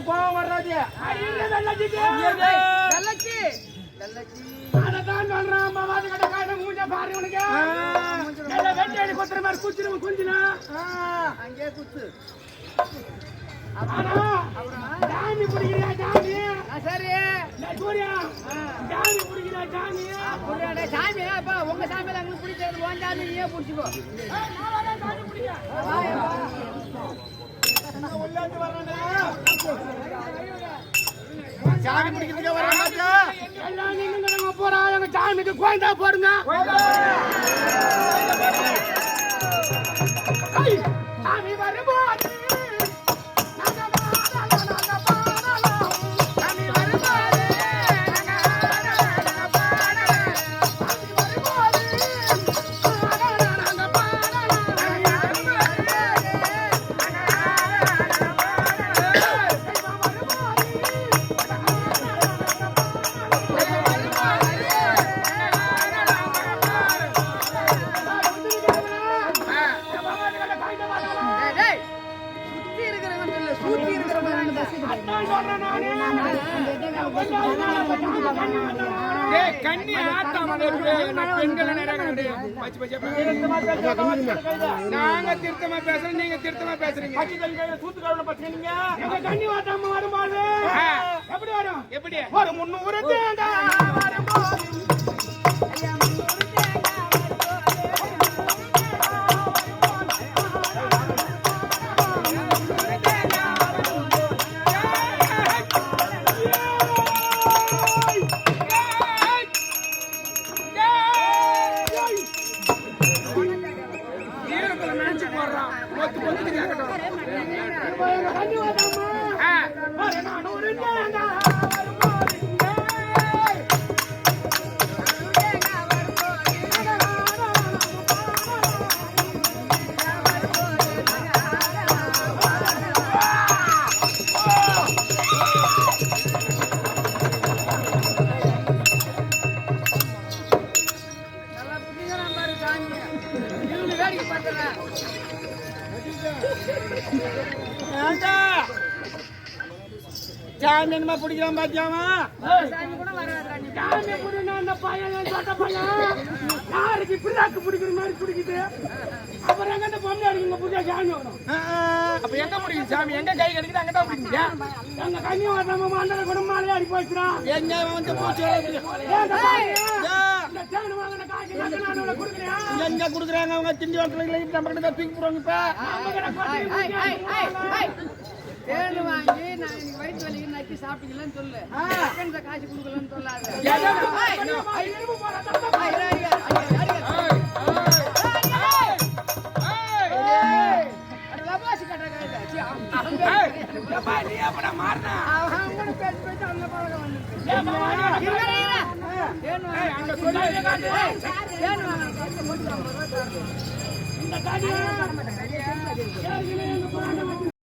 கோவம் வர்றது அதான் சொல்றான் பாவாது கட்ட காட்ட மூஞ்ச பாரு உனக்கு நல்ல வெட்டி கொத்துற மாதிரி குச்சிரும் குஞ்சினா அங்கே குத்து ஜாமி குடிக்கிறா ஜாமி சரி சூர்யா ஜாமி குடிக்கிறா ஜாமி சாமி அப்பா உங்க சாமியில எங்களுக்கு பிடிச்சது உன் சாமி நீயே பிடிச்சிக்கோ சாமி குடிக்கிறதுக்கு வராங்க எல்லாம் நீங்க போறா எங்க சாமிக்கு கோயந்தா போடுங்க சாமி வரும்போது கண்ணி ஆத்தாம நாங்க திருத்தமா பேசுறோம் நீங்க திருத்தமா பேசுறீங்க கண்ணி ஆத்தாம வரும்போது எப்படி வரும் எப்படி ஒரு 300 தேங்காய் வரும்போது சாமி என்ன பிடிக்கிறான் பாத்தியாமா சாமி புடினா அந்த பையன் சொட்ட பையன் யாருக்கு பிராக்கு பிடிக்கிற மாதிரி பிடிக்குது அப்புறம் எங்க அந்த பொண்ணு இருக்குங்க புடிச்சா சாமி வரும் அப்ப எங்க பிடிக்குது சாமி எங்க கை கிடைக்குது அங்கதான் பிடிக்குது எங்க கண்ணி வரமா மாண்டல கூட மாலையா அடி போயிடுறான் எங்க வந்து பூச்சி எங்க குடுக்குறாங்க அவங்க திண்டி வாக்குல நம்ம கிட்ட தூக்கி போடுவாங்க தேடு வாங்கி நான் இன்னைக்கு வயிற்று வலிக்கு நக்கி சாப்பிட்டீங்களான்னு சொல்லு இந்த காசு கொடுக்கலன்னு சொல்லாது இந்த